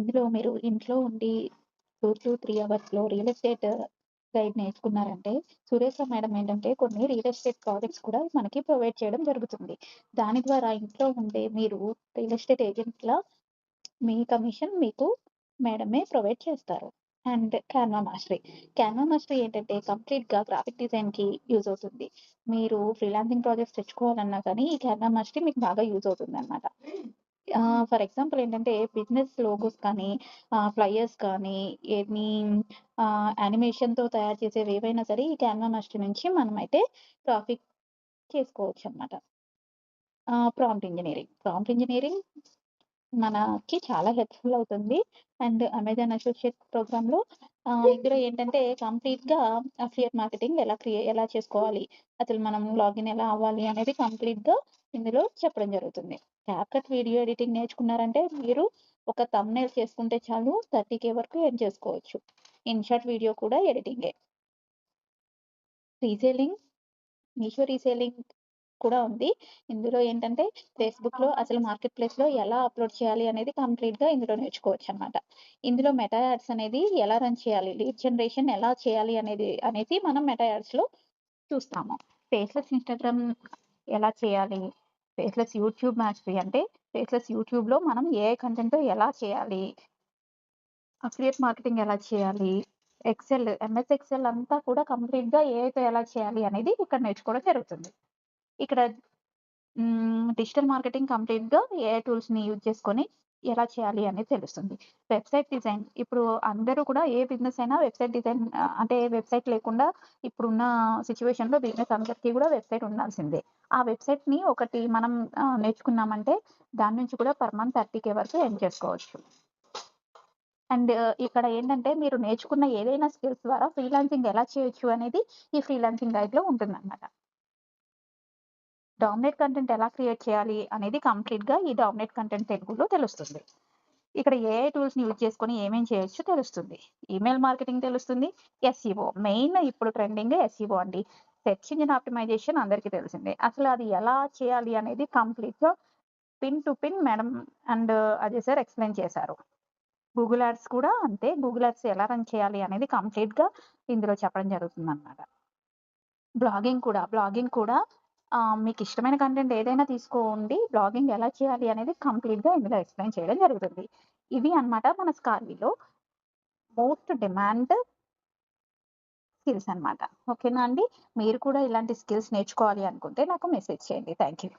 ఇందులో మీరు ఇంట్లో ఉండి 3 అవర్స్‌లో రియల్ ఎస్టేట్ గైడ్ నేర్చుకున్నారంటే, సురేఖ మేడం ఏంటంటే కొన్ని రియల్ ఎస్టేట్ ప్రాజెక్ట్స్ కూడా మనకి ప్రొవైడ్ చేయడం జరుగుతుంది. దాని ద్వారా ఇంట్లో ఉండే మీరు రియల్ ఎస్టేట్ ఏజెంట్‌లా మీ కమిషన్ మీకు మేడమే ప్రొవైడ్ చేస్తారు. And Canva mastery. Canva mastery ఏంటంటే కంప్లీట్‌గా గ్రాఫిక్ డిజైన్‌కి యూజ్ అవుతుంది. మీరు ఫ్రీలాన్సింగ్ ప్రాజెక్ట్స్ తెచ్చుకోవాలన్నా కానీ ఈ క్యాన్వా మాస్టరీ మీకు బాగా యూజ్ అవుతుందనమాట. ఫర్ ఎగ్జాంపుల్ ఏంటంటే బిజినెస్ లోగోస్ కానీ, ఫ్లయర్స్ కానీ, ఎనీ యానిమేషన్‌తో తయారు చేసేవి ఏవైనా సరే ఈ క్యాన్వా మాస్టరీ నుంచి మనమైతే ప్రాఫిట్ చేసుకోవచ్చనమాట. Prompt engineering. ప్రాంప్ట్ ఇంజినీరింగ్ మనకి చాలా హెల్ప్‌ఫుల్ అవుతుంది. అండ్ అమెజాన్ అసోసియేట్ ప్రోగ్రామ్‌లో ఇందులో ఏంటంటే కంప్లీట్‌గా అఫిలియేట్ మార్కెటింగ్ ఎలా చేసుకోవాలి? అసలు మనం లాగిన్ ఎలా అవ్వాలి? అనేది కంప్లీట్‌గా ఇందులో చెప్పడం జరుగుతుంది. క్యాప్‌కట్ వీడియో ఎడిటింగ్ నేర్చుకున్నారంటే మీరు ఒక థంబ్‌నెయిల్ చేసుకుంటే చాలు 30,000 వరకు ఎర్న్ చేసుకోవచ్చు. ఇన్‌షాట్ వీడియో కూడా ఎడిటింగే. రీసేలింగ్, మీషో రీసేలింగ్ కూడా ఉంది. ఇందులో ఏంటంటే ఫేస్‌బుక్‌లో అసలు మార్కెట్ ప్లేస్‌లో ఎలా అప్‌లోడ్ చేయాలి అనేది కంప్లీట్‌గా ఇందులో నేర్చుకోవచ్చనమాట. ఇందులో మెటా యాడ్స్ అనేది ఎలా రన్ చేయాలి? లీడ్ జనరేషన్ ఎలా చేయాలి అనేది మనం మెటా యాడ్స్‌లో చూస్తాము. ఫేస్‌లెస్ ఇన్‌స్టాగ్రామ్ ఎలా చేయాలి? ఫేస్‌లెస్ యూట్యూబ్ మాస్టరీ అంటే ఫేస్‌లెస్ యూట్యూబ్‌లో మనం ఏఐ కంటెంట్‌తో ఎలా చేయాలి? అఫిలియేట్ మార్కెటింగ్ ఎలా చేయాలి? ఎంఎస్ ఎక్సెల్ అంతా కూడా కంప్లీట్‌గా ఏఐతో ఎలా చేయాలి అనేది ఇక్కడ నేర్చుకోవడం జరుగుతుంది. ఇక్కడ డిజిటల్ మార్కెటింగ్ కంప్లీట్‌గా ఏఐ టూల్స్‌ని యూజ్ చేసుకొని ఎలా చేయాలి అనేది తెలుస్తుంది. వెబ్‌సైట్ డిజైన్ ఇప్పుడు అందరూ కూడా ఏ బిజినెస్ అయినా వెబ్‌సైట్ డిజైన్ అంటే వెబ్‌సైట్ లేకుండా ఇప్పుడున్న సిట్యుయేషన్‌లో బిజినెస్ అందరికీ కూడా వెబ్‌సైట్ ఉండాల్సిందే. ఆ వెబ్‌సైట్‌ని ఒకటి మనం నేర్చుకున్నామంటే దాని నుంచి కూడా పర్ మంత్ 30,000 వరకు ఎర్న్ చేసుకోవచ్చు. అండ్ ఇక్కడ ఏంటంటే మీరు నేర్చుకున్న ఏదైనా స్కిల్స్ ద్వారా ఫ్రీలాన్సింగ్ ఎలా చేయొచ్చు అనేది ఈ ఫ్రీలాన్సింగ్ గైడ్‌లో ఉంటుందన్నమాట. డామినేట్ కంటెంట్ ఎలా క్రియేట్ చేయాలి అనేది కంప్లీట్‌గా ఈ డామినేట్ కంటెంట్ తెలుగులో తెలుస్తుంది. ఇక్కడ ఏఐ టూల్స్‌ని యూజ్ చేసుకొని ఏమేం చేయొచ్చో తెలుస్తుంది. ఈమెయిల్ మార్కెటింగ్ తెలుస్తుంది. ఎస్ఈఓ మెయిన్ ఇప్పుడు ట్రెండింగ్ ఎస్ఈఓ అండి. సెర్చ్ ఇంజిన్ ఆప్టిమైజేషన్ అందరికీ తెలిసిందే. అసలు అది ఎలా చేయాలి అనేది కంప్లీట్‌గా pin to pin madam and Ajay sir explain చేశారు. గూగుల్ యాడ్స్ కూడా అంతే. గూగుల్ యాడ్స్ ఎలా రన్ చేయాలి అనేది కంప్లీట్‌గా ఇందులో చెప్పడం జరుగుతుందనమాట. బ్లాగింగ్ కూడా మీకిష్టమైన కంటెంట్ ఏదైనా తీసుకోండి. బ్లాగింగ్ ఎలా చేయాలి అనేది కంప్లీట్‌గా ఇందులో ఎక్స్‌ప్లెయిన్ చేయడం జరుగుతుంది. ఇవి అన్నమాట మన స్కార్విలో మోస్ట్ డిమాండ్ స్కిల్స్ అన్నమాట. ఓకేనా అండి? మీరు కూడా ఇలాంటి స్కిల్స్ నేర్చుకోవాలి అనుకుంటే నాకు మెసేజ్ చేయండి. Thank you.